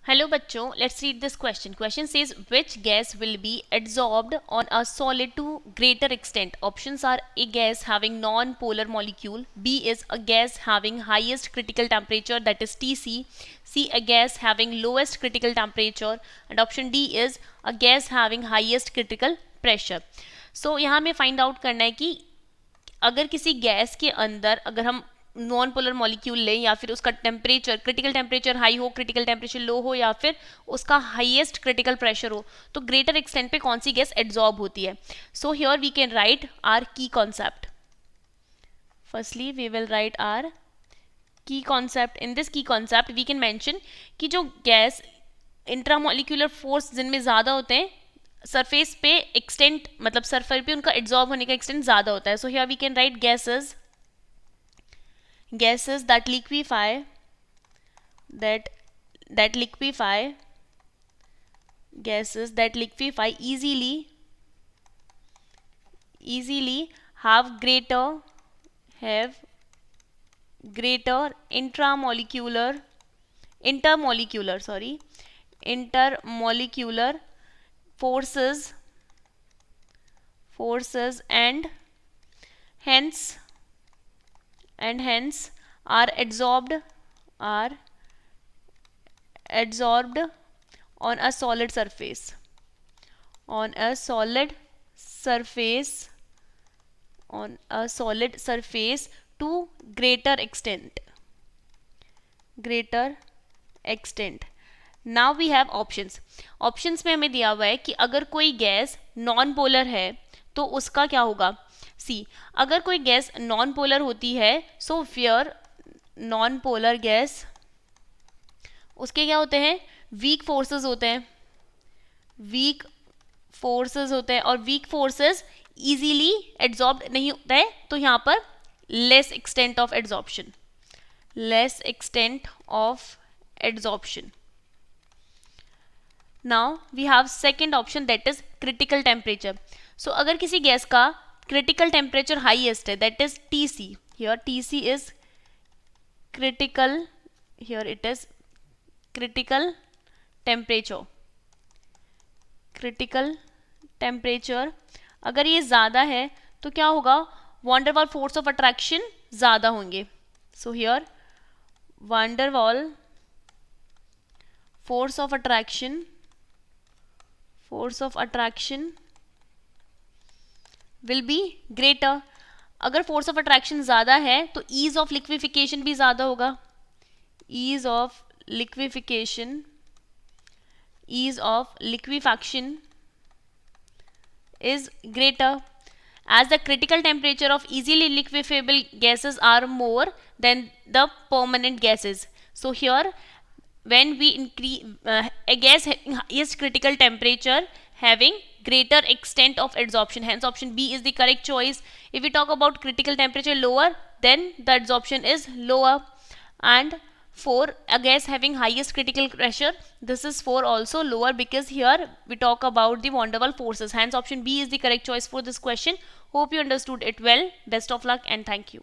Hello बच्चों, let's read this question. Question says which gas will be adsorbed on a solid to greater extent? Options are A gas having non-polar molecule, B is a gas having highest critical temperature, that is TC, C a gas having lowest critical temperature, and option D is a gas having highest critical pressure. So यहाँ हमें find out करना है कि अगर किसी gas के अंदर अगर हम नॉन पोलर मॉलिक्यूल लें या फिर उसका टेम्परेचर क्रिटिकल टेम्परेचर हाई हो, क्रिटिकल टेम्परेचर लो हो, या फिर उसका हाईएस्ट क्रिटिकल प्रेशर हो, तो ग्रेटर एक्सटेंट पे कौन सी गैस एड्जॉर्ब होती है. So here we can write our key concept. Firstly we will write our key concept. In this key concept we can mention कि जो गैस इंट्रामोलिकुलर फोर्स जिनमें ज़्यादा होते हैं सरफेस पे एक्सटेंट, मतलब सरफेस पे उनका एड्जॉर्ब होने का एक्सटेंट ज़्यादा होता है. So here we can write gases that liquefy gases that liquefy easily have greater intermolecular forces and hence are adsorbed on a solid surface to greater extent. Now we have options में हमें दिया हुआ है कि अगर कोई gas non polar है तो उसका क्या होगा. सी, अगर कोई गैस नॉन पोलर होती है सो फियर नॉन पोलर गैस उसके क्या होते हैं, वीक फोर्सेस होते हैं और वीक फोर्सेस इजीली एड्जॉर्ब नहीं होता है, तो यहाँ पर less extent of adsorption. Now we have second option, that is critical temperature. So अगर किसी गैस का क्रिटिकल टेम्परेचर हाईएस्ट है, that is TC. Here TC is critical temperature. अगर ये ज़्यादा है तो क्या होगा, von der Waal force of attraction ज़्यादा होंगे. So here van der Waal force of attraction will be greater. अगर फोर्स ऑफ अट्रैक्शन ज़्यादा है तो ईज ऑफ लिक्विफिकेशन भी ज़्यादा होगा. ease of liquefaction is greater as the critical temperature of easily liquefiable gases are more than the permanent gases. So here when we increase a gas having highest critical temperature having greater extent of adsorption, hence option B is the correct choice. If we talk about critical temperature lower, then the adsorption is lower. And for a gas having highest critical pressure, this is for also lower, because here we talk about the van der Waals forces, hence option B is the correct choice for this question. Hope you understood it well. Best of luck and thank you.